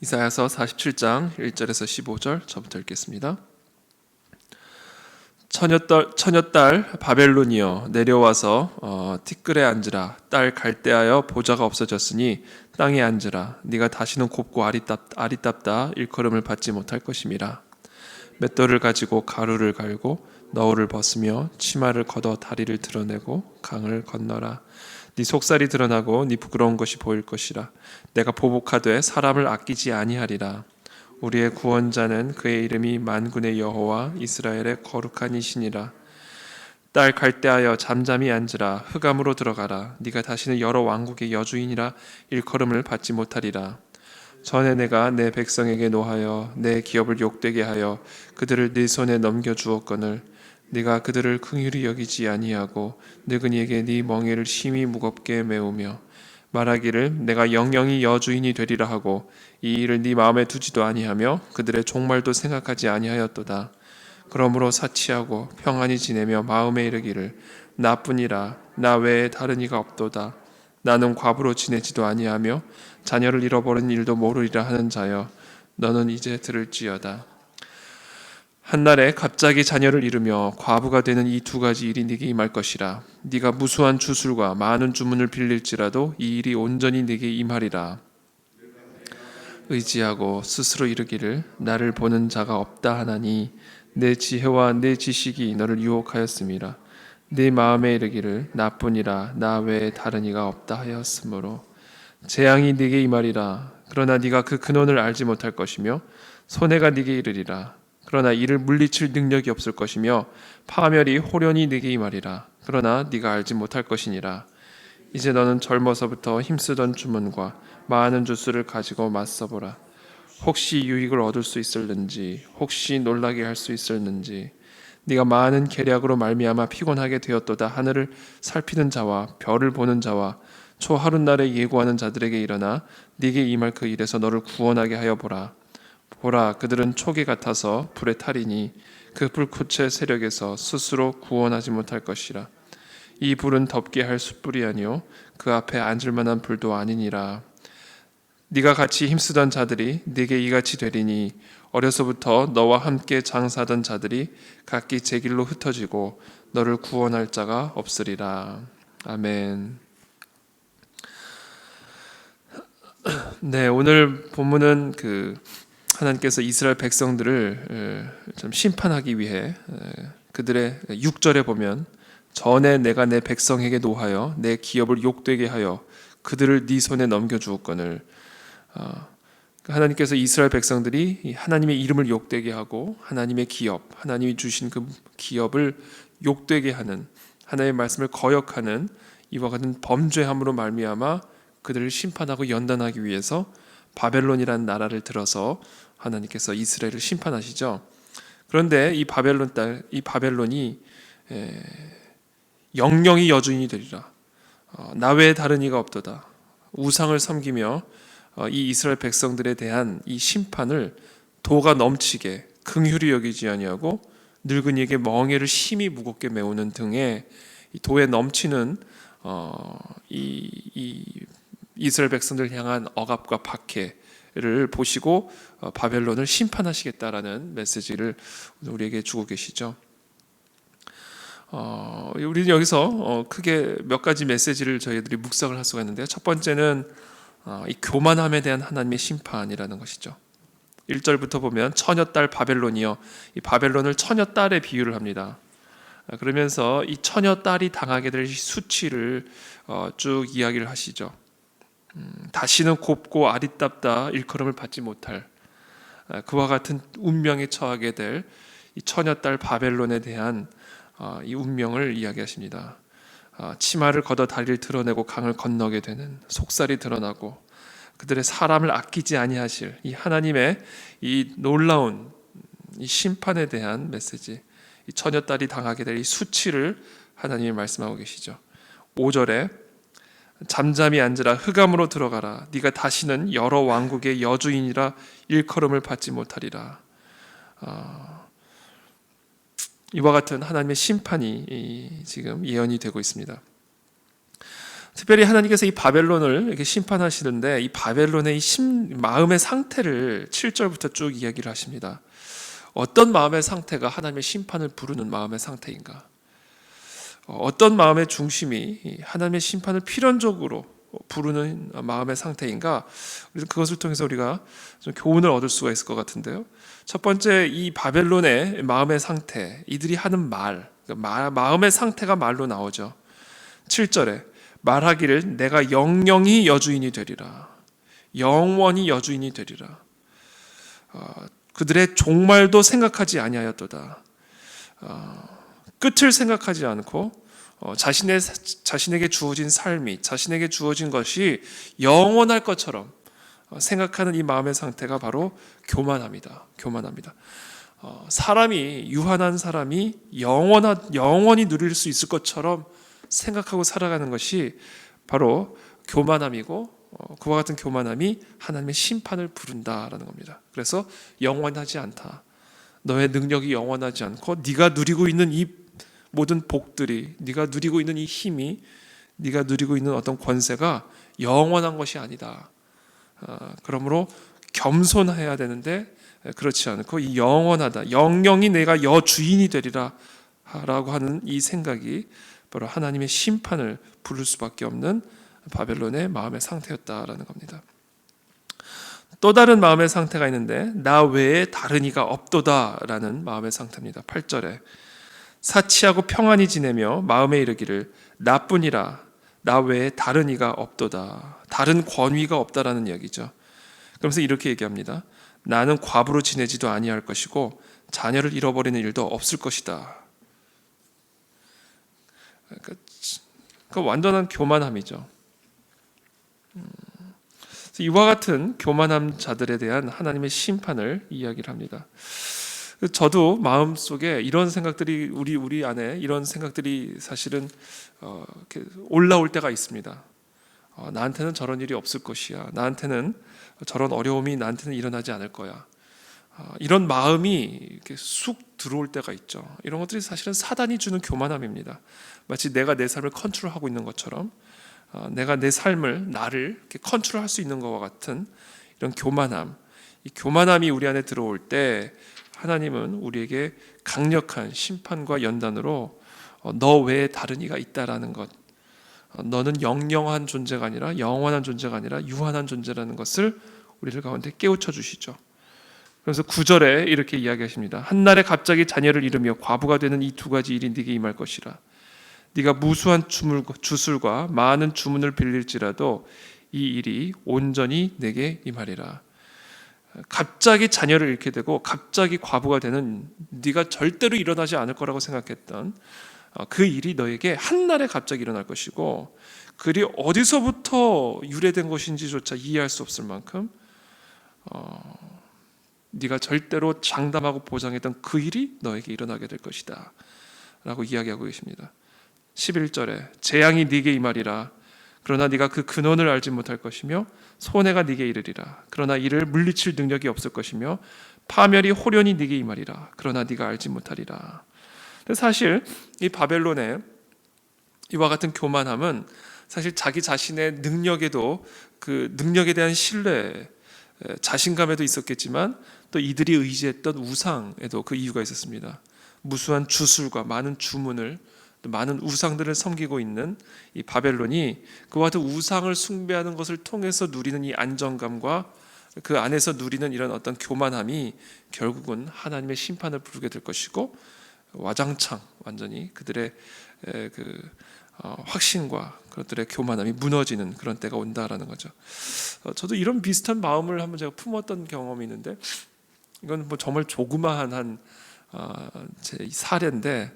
이사야서 47장 1절에서 15절 저부터 읽겠습니다. 처녀딸 바벨론이여 내려와서 티끌에 앉으라. 딸 갈대하여 보좌가 없어졌으니 땅에 앉으라. 네가 다시는 곱고 아리답다 일컬음을 받지 못할 것임이라. 맷돌을 가지고 가루를 갈고 너울을 벗으며 치마를 걷어 다리를 드러내고 강을 건너라. 네 속살이 드러나고 네 부끄러운 것이 보일 것이라. 내가 보복하되 사람을 아끼지 아니하리라. 우리의 구원자는 그의 이름이 만군의 여호와 이스라엘의 거룩한 이시니라. 딸 갈대하여 잠잠히 앉으라. 흑암으로 들어가라. 네가 다시는 여러 왕국의 여주인이라 일컬음을 받지 못하리라. 전에 내가 내 백성에게 노하여 내 기업을 욕되게 하여 그들을 네 손에 넘겨주었거늘 네가 그들을 긍휼히 여기지 아니하고 늙은이에게 네 멍에를 심히 무겁게 메우며 말하기를 내가 영영이 여주인이 되리라 하고 이 일을 네 마음에 두지도 아니하며 그들의 종말도 생각하지 아니하였도다. 그러므로 사치하고 평안히 지내며 마음에 이르기를 나뿐이라 나 외에 다른 이가 없도다. 나는 과부로 지내지도 아니하며 자녀를 잃어버린 일도 모르리라 하는 자여 너는 이제 들을지어다. 한날에 갑자기 자녀를 잃으며 과부가 되는 이 두 가지 일이 네게 임할 것이라. 네가 무수한 주술과 많은 주문을 빌릴지라도 이 일이 온전히 네게 임하리라. 의지하고 스스로 이르기를 나를 보는 자가 없다 하나니 내 지혜와 내 지식이 너를 유혹하였음이라. 네 마음에 이르기를 나뿐이라 나 외에 다른 이가 없다 하였으므로 재앙이 네게 임하리라. 그러나 네가 그 근원을 알지 못할 것이며 손해가 네게 이르리라. 그러나 이를 물리칠 능력이 없을 것이며 파멸이 호련히 네게 임하리라. 그러나 네가 알지 못할 것이니라. 이제 너는 젊어서부터 힘쓰던 주문과 많은 주술을 가지고 맞서보라. 혹시 유익을 얻을 수 있을는지 혹시 놀라게 할 수 있을는지 네가 많은 계략으로 말미암아 피곤하게 되었도다. 하늘을 살피는 자와 별을 보는 자와 초하룻날에 예고하는 자들에게 일어나 네게 임할 그 일에서 너를 구원하게 하여 보라. 보라, 그들은 촉이 같아서 불에 타리니 그 불꽃의 세력에서 스스로 구원하지 못할 것이라. 이 불은 덮게 할 숯불이 아니요 그 앞에 앉을 만한 불도 아니니라. 네가 같이 힘쓰던 자들이 네게 이같이 되리니 어려서부터 너와 함께 장사하던 자들이 각기 제 길로 흩어지고 너를 구원할 자가 없으리라. 아멘. 네, 오늘 본문은 하나님께서 이스라엘 백성들을 좀 심판하기 위해 그들의 6절에 보면 전에 내가 내 백성에게 노하여 내 기업을 욕되게 하여 그들을 네 손에 넘겨주었거늘. 하나님께서 이스라엘 백성들이 하나님의 이름을 욕되게 하고 하나님의 기업, 하나님이 주신 그 기업을 욕되게 하는 하나님의 말씀을 거역하는 이와 같은 범죄함으로 말미암아 그들을 심판하고 연단하기 위해서 바벨론이라는 나라를 들어서 하나님께서 이스라엘을 심판하시죠. 그런데 이 바벨론이 영영이 여주인이 되리라. 나 외에 다른 이가 없도다. 우상을 섬기며 이 이스라엘 백성들에 대한 이 심판을 도가 넘치게 긍휼히 여기지 아니하고 늙은이에게 멍에를 심히 무겁게 메우는 등의 도에 넘치는 이 이스라엘 백성들 향한 억압과 박해를 보시고 바벨론을 심판하시겠다라는 메시지를 우리에게 주고 계시죠. 우리는 여기서 크게 몇 가지 메시지를 저희들이 묵상을 할 수가 있는데요. 첫 번째는 이 교만함에 대한 하나님의 심판이라는 것이죠. 1절부터 보면 처녀딸 바벨론이여, 이 바벨론을 처녀딸에 비유를 합니다. 그러면서 이 처녀딸이 당하게 될 수치를 쭉 이야기를 하시죠. 다시는 곱고 아리답다 일컬음을 받지 못할 그와 같은 운명에 처하게 될 이 처녀딸 바벨론에 대한 이 운명을 이야기하십니다. 치마를 걷어 다리를 드러내고 강을 건너게 되는, 속살이 드러나고 그들의 사람을 아끼지 아니하실 이 하나님의 이 놀라운 이 심판에 대한 메시지, 이 처녀딸이 당하게 될 이 수치를 하나님이 말씀하고 계시죠. 5절에 잠잠히 앉으라. 흑암으로 들어가라. 네가 다시는 여러 왕국의 여주인이라 일컬음을 받지 못하리라. 이와 같은 하나님의 심판이 지금 예언이 되고 있습니다. 특별히 하나님께서 이 바벨론을 이렇게 심판하시는데 이 바벨론의 마음의 상태를 7절부터 쭉 이야기를 하십니다. 어떤 마음의 상태가 하나님의 심판을 부르는 마음의 상태인가? 어떤 마음의 중심이 하나님의 심판을 필연적으로 부르는 마음의 상태인가? 그것을 통해서 우리가 좀 교훈을 얻을 수가 있을 것 같은데요. 첫 번째, 이 바벨론의 마음의 상태, 이들이 하는 마음의 상태가 말로 나오죠. 7절에 말하기를 내가 영영이 여주인이 되리라. 영원히 여주인이 되리라. 그들의 종말도 생각하지 아니하였도다. 끝을 생각하지 않고 자신에게 주어진 삶이, 자신에게 주어진 것이 영원할 것처럼 생각하는 이 마음의 상태가 바로 교만합니다. 유한한 사람이 영원히 누릴 수 있을 것처럼 생각하고 살아가는 것이 바로 교만함이고, 그와 같은 교만함이 하나님의 심판을 부른다라는 겁니다. 그래서 영원하지 않다. 너의 능력이 영원하지 않고 네가 누리고 있는 이 모든 복들이, 네가 누리고 있는 이 힘이, 네가 누리고 있는 어떤 권세가 영원한 것이 아니다. 그러므로 겸손해야 되는데 그렇지 않고 이 영원하다, 영영이 내가 여주인이 되리라 라고 하는 이 생각이 바로 하나님의 심판을 부를 수밖에 없는 바벨론의 마음의 상태였다라는 겁니다. 또 다른 마음의 상태가 있는데 나 외에 다른 이가 없도다라는 마음의 상태입니다. 8절에 사치하고 평안히 지내며 마음에 이르기를 나뿐이라 나 외에 다른 이가 없도다. 다른 권위가 없다라는 이야기죠. 그러면서 이렇게 얘기합니다. 나는 과부로 지내지도 아니할 것이고 자녀를 잃어버리는 일도 없을 것이다. 그러니까 완전한 교만함이죠. 이와 같은 교만한 자들에 대한 하나님의 심판을 이야기를 합니다. 저도 마음속에 이런 생각들이 우리 안에 이런 생각들이 사실은 이렇게 올라올 때가 있습니다. 나한테는 저런 일이 없을 것이야. 나한테는 저런 어려움이 나한테는 일어나지 않을 거야. 이런 마음이 이렇게 쑥 들어올 때가 있죠. 이런 것들이 사실은 사단이 주는 교만함입니다. 마치 내가 내 삶을 컨트롤하고 있는 것처럼, 내가 내 삶을 나를 이렇게 컨트롤할 수 있는 것과 같은 이런 교만함. 이 교만함이 우리 안에 들어올 때 하나님은 우리에게 강력한 심판과 연단으로 너 외에 다른 이가 있다라는 것, 너는 영영한 존재가 아니라 영원한 존재가 아니라 유한한 존재라는 것을 우리를 가운데 깨우쳐 주시죠. 그래서 9절에 이렇게 이야기하십니다. 한날에 갑자기 자녀를 잃으며 과부가 되는 이 두 가지 일이 네게 임할 것이라. 네가 무수한 주술과 많은 주문을 빌릴지라도 이 일이 온전히 내게 임하리라. 갑자기 자녀를 잃게 되고 갑자기 과부가 되는, 네가 절대로 일어나지 않을 거라고 생각했던 그 일이 너에게 한날에 갑자기 일어날 것이고, 그 일이 어디서부터 유래된 것인지조차 이해할 수 없을 만큼 네가 절대로 장담하고 보장했던 그 일이 너에게 일어나게 될 것이다 라고 이야기하고 계십니다. 11절에 재앙이 네게 임하리라. 그러나 네가 그 근원을 알지 못할 것이며 손해가 네게 이르리라. 그러나 이를 물리칠 능력이 없을 것이며 파멸이 호련히 네게 임하리라. 그러나 네가 알지 못하리라. 사실 이 바벨론의 이와 같은 교만함은 사실 자기 자신의 능력에도, 그 능력에 대한 신뢰, 자신감에도 있었겠지만 또 이들이 의지했던 우상에도 그 이유가 있었습니다. 무수한 주술과 많은 주문을, 많은 우상들을 섬기고 있는 이 바벨론이 그와 같은 우상을 숭배하는 것을 통해서 누리는 이 안정감과 그 안에서 누리는 이런 어떤 교만함이 결국은 하나님의 심판을 부르게 될 것이고, 와장창 완전히 그들의 확신과 그들의 교만함이 무너지는 그런 때가 온다라는 거죠. 저도 이런 비슷한 마음을 한번 제가 품었던 경험이 있는데, 이건 뭐 정말 조그마한 제 사례인데,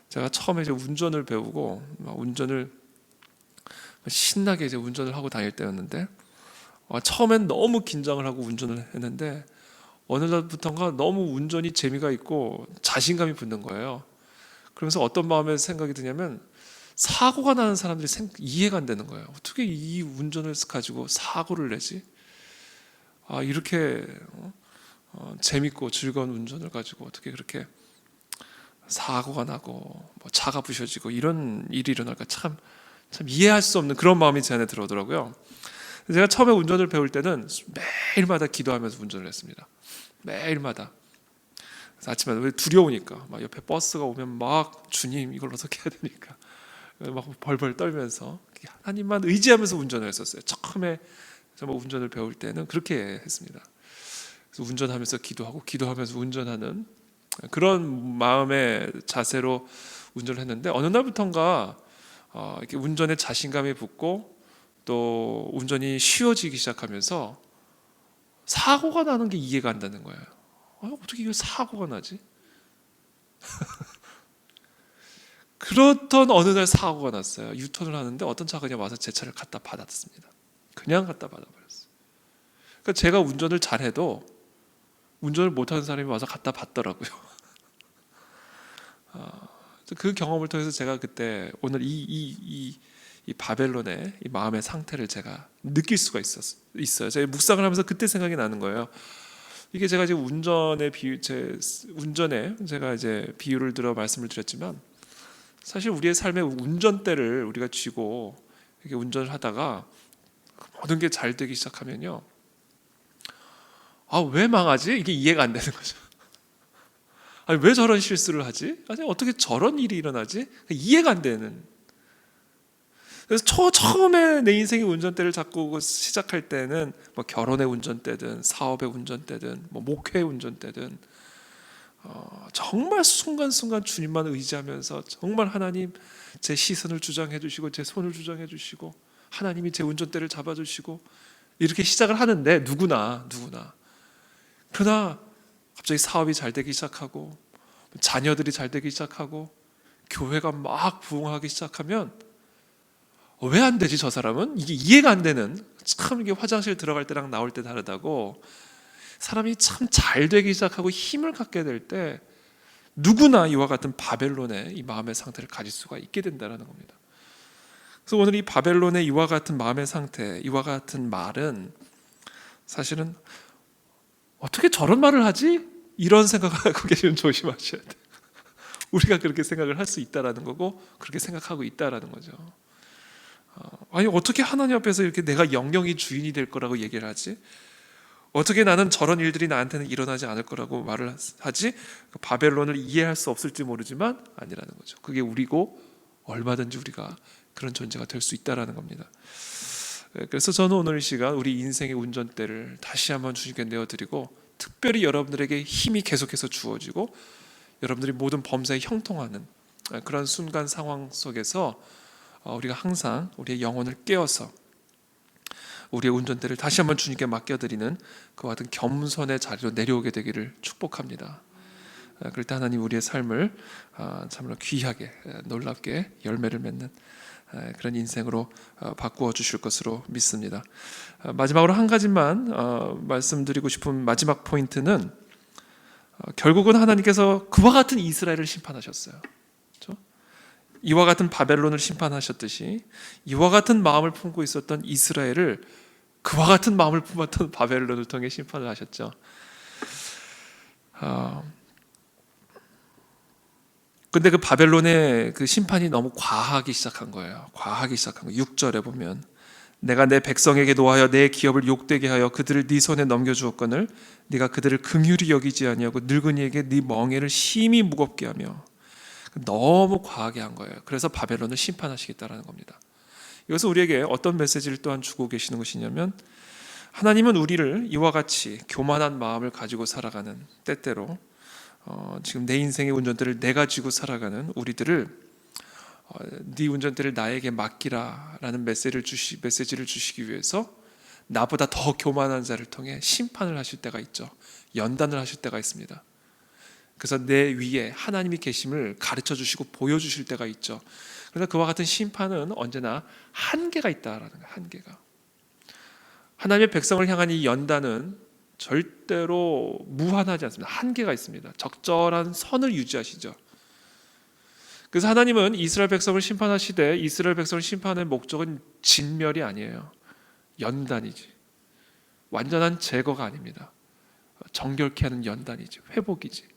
제가 처음에 이제 운전을 배우고 운전을 신나게 이제 운전을 하고 다닐 때였는데, 처음엔 너무 긴장을 하고 운전을 했는데 어느 날부터인가 너무 운전이 재미가 있고 자신감이 붙는 거예요. 그러면서 어떤 마음에 생각이 드냐면, 사고가 나는 사람들이 이해가 안 되는 거예요. 어떻게 이 운전을 가지고 사고를 내지? 이렇게 재밌고 즐거운 운전을 가지고 어떻게 그렇게 사고가 나고 뭐 차가 부셔지고 이런 일이 일어날까 참 참 이해할 수 없는 그런 마음이 제 안에 들어오더라고요. 제가 처음에 운전을 배울 때는 매일마다 기도하면서 운전을 했습니다. 매일마다. 그래서 아침마다 왜 두려우니까 막 옆에 버스가 오면 막 주님 이걸 어떻게 해야 되니까 막 벌벌 떨면서 하나님만 의지하면서 운전을 했었어요. 처음에 정말 운전을 배울 때는 그렇게 했습니다. 그래서 운전하면서 기도하고 기도하면서 운전하는 그런 마음의 자세로 운전을 했는데 어느 날부턴가 이렇게 운전에 자신감이 붙고 또 운전이 쉬워지기 시작하면서 사고가 나는 게 이해가 안 되는 거예요. 어떻게 이게 사고가 나지? 그렇던 어느 날 사고가 났어요. 유턴을 하는데 어떤 차가 그냥 와서 제 차를 갖다 받았습니다. 그냥 갖다 받아버렸어요. 그러니까 제가 운전을 잘해도 운전을 못하는 사람이 와서 갖다 받더라고요. 그 경험을 통해서 제가 그때 오늘 이 바벨론의 이 마음의 상태를 제가 느낄 수가 있어요. 제가 묵상을 하면서 그때 생각이 나는 거예요. 이게 제가 지금 운전에 제가 이제 비유를 들어 말씀을 드렸지만 사실 우리의 삶의 운전대를 우리가 쥐고 이렇게 운전을 하다가 모든 게 잘 되기 시작하면요. 왜 망하지? 이게 이해가 안 되는 거죠. 왜 저런 실수를 하지? 어떻게 저런 일이 일어나지? 이해가 안 되는. 그래서 처음에 내 인생의 운전대를 잡고 시작할 때는 뭐 결혼의 운전대든 사업의 운전대든 뭐 목회의 운전대든 정말 순간순간 주님만 의지하면서 정말 하나님 제 시선을 주장해 주시고 제 손을 주장해 주시고 하나님이 제 운전대를 잡아 주시고 이렇게 시작을 하는데 누구나 그러나 갑자기 사업이 잘 되기 시작하고 자녀들이 잘 되기 시작하고 교회가 막 부흥하기 시작하면 왜 안 되지 저 사람은? 이게 이해가 안 되는, 참 이게 화장실 들어갈 때랑 나올 때 다르다고 사람이 참 잘 되기 시작하고 힘을 갖게 될 때 누구나 이와 같은 바벨론의 이 마음의 상태를 가질 수가 있게 된다는 겁니다. 그래서 오늘 이 바벨론의 이와 같은 마음의 상태, 이와 같은 말은 사실은 어떻게 저런 말을 하지? 이런 생각을 하고 계시면 조심하셔야 돼요. 우리가 그렇게 생각을 할 수 있다라는 거고 그렇게 생각하고 있다라는 거죠. 어떻게 하나님 앞에서 이렇게 내가 영영이 주인이 될 거라고 얘기를 하지? 어떻게 나는 저런 일들이 나한테는 일어나지 않을 거라고 말을 하지? 바벨론을 이해할 수 없을지 모르지만 아니라는 거죠. 그게 우리고 얼마든지 우리가 그런 존재가 될 수 있다라는 겁니다. 그래서 저는 오늘 이 시간 우리 인생의 운전대를 다시 한번 주님께 내어드리고 특별히 여러분들에게 힘이 계속해서 주어지고 여러분들이 모든 범사에 형통하는 그런 순간 상황 속에서 우리가 항상 우리의 영혼을 깨워서 우리의 운전대를 다시 한번 주님께 맡겨드리는 그와 같은 겸손의 자리로 내려오게 되기를 축복합니다. 그럴 때 하나님 우리의 삶을 참으로 귀하게 놀랍게 열매를 맺는 그런 인생으로 바꾸어 주실 것으로 믿습니다. 마지막으로 한 가지만 말씀드리고 싶은 마지막 포인트는 결국은 하나님께서 그와 같은 이스라엘을 심판하셨어요. 그렇죠? 이와 같은 바벨론을 심판하셨듯이 이와 같은 마음을 품고 있었던 이스라엘을 그와 같은 마음을 품었던 바벨론을 통해 심판을 하셨죠. 근데 그 바벨론의 그 심판이 너무 과하기 시작한 거예요. 6절에 보면 내가 내 백성에게 노하여 내 기업을 욕되게 하여 그들을 네 손에 넘겨주었거늘 네가 그들을 긍휼히 여기지 아니하고 늙은이에게 네 멍에를 심히 무겁게 하며 너무 과하게 한 거예요. 그래서 바벨론을 심판하시겠다라는 겁니다. 이것은 우리에게 어떤 메시지를 또한 주고 계시는 것이냐면 하나님은 우리를 이와 같이 교만한 마음을 가지고 살아가는 때때로 지금 내 인생의 운전대를 내가 쥐고 살아가는 우리들을 네 운전대를 나에게 맡기라라는 메시지를 주시기 위해서 나보다 더 교만한 자를 통해 심판을 하실 때가 있죠. 연단을 하실 때가 있습니다. 그래서 내 위에 하나님이 계심을 가르쳐 주시고 보여주실 때가 있죠. 그래서 그와 같은 심판은 언제나 한계가 있다라는 거예요. 한계가. 하나님의 백성을 향한 이 연단은 절대로 무한하지 않습니다. 한계가 있습니다. 적절한 선을 유지하시죠. 그래서 하나님은 이스라엘 백성을 심판하시되 이스라엘 백성을 심판의 목적은 진멸이 아니에요. 연단이지. 완전한 제거가 아닙니다. 정결케 하는 연단이지. 회복이지.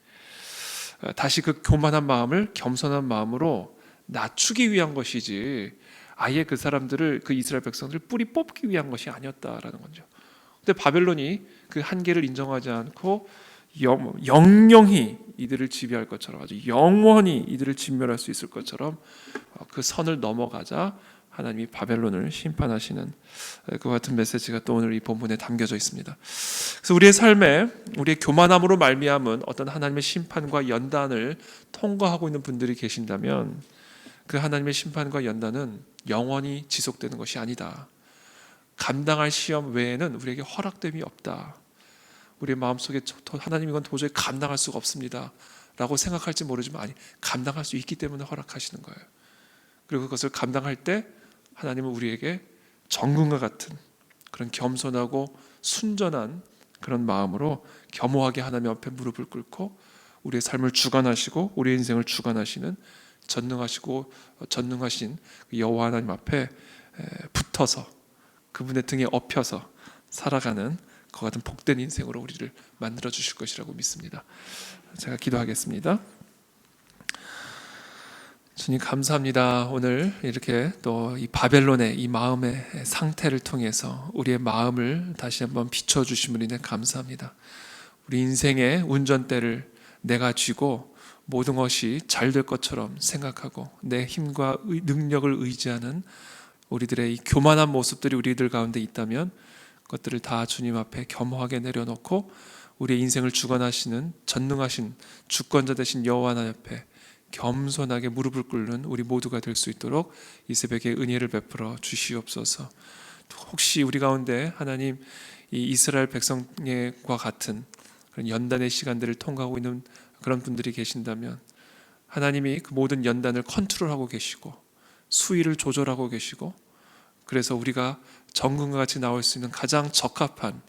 다시 그 교만한 마음을 겸손한 마음으로 낮추기 위한 것이지 아예 그 사람들을, 그 이스라엘 백성들을 뿌리 뽑기 위한 것이 아니었다라는 거죠. 근데 바벨론이 그 한계를 인정하지 않고 영영히 이들을 지배할 것처럼, 아주 영원히 이들을 진멸할 수 있을 것처럼 그 선을 넘어가자 하나님이 바벨론을 심판하시는 그 같은 메시지가 또 오늘 이 본문에 담겨져 있습니다. 그래서 우리의 삶에, 우리의 교만함으로 말미암은 어떤 하나님의 심판과 연단을 통과하고 있는 분들이 계신다면, 그 하나님의 심판과 연단은 영원히 지속되는 것이 아니다. 감당할 시험 외에는 우리에게 허락됨이 없다. 우리의 마음속에 하나님 이건 도저히 감당할 수가 없습니다 라고 생각할지 모르지만, 아니, 감당할 수 있기 때문에 허락하시는 거예요. 그리고 그것을 감당할 때 하나님은 우리에게 정금과 같은 그런 겸손하고 순전한 그런 마음으로 겸허하게 하나님 앞에 무릎을 꿇고 우리의 삶을 주관하시고 우리의 인생을 주관하시는 전능하시고 전능하신 여호와 하나님 앞에 붙어서 그분의 등에 엎혀서 살아가는 그 같은 복된 인생으로 우리를 만들어 주실 것이라고 믿습니다. 제가 기도하겠습니다. 주님 감사합니다. 오늘 이렇게 또 이 바벨론의 이 마음의 상태를 통해서 우리의 마음을 다시 한번 비춰주심으로 인해 감사합니다. 우리 인생의 운전대를 내가 쥐고 모든 것이 잘 될 것처럼 생각하고 내 힘과 능력을 의지하는 우리들의 이 교만한 모습들이 우리들 가운데 있다면 그것들을 다 주님 앞에 겸허하게 내려놓고 우리의 인생을 주관하시는 전능하신 주권자 되신 여호와 하나님 앞에 겸손하게 무릎을 꿇는 우리 모두가 될 수 있도록 이 새벽에 은혜를 베풀어 주시옵소서. 혹시 우리 가운데 하나님 이 이스라엘 백성과 같은 그런 연단의 시간들을 통과하고 있는 그런 분들이 계신다면, 하나님이 그 모든 연단을 컨트롤하고 계시고 수위를 조절하고 계시고, 그래서 우리가 정금과 같이 나올 수 있는 가장 적합한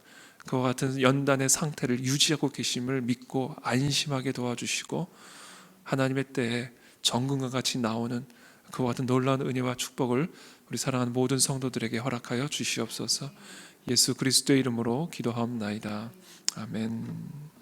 그와 같은 연단의 상태를 유지하고 계심을 믿고 안심하게 도와주시고, 하나님의 때에 정금과 같이 나오는 그와 같은 놀라운 은혜와 축복을 우리 사랑하는 모든 성도들에게 허락하여 주시옵소서. 예수 그리스도의 이름으로 기도하옵나이다. 아멘.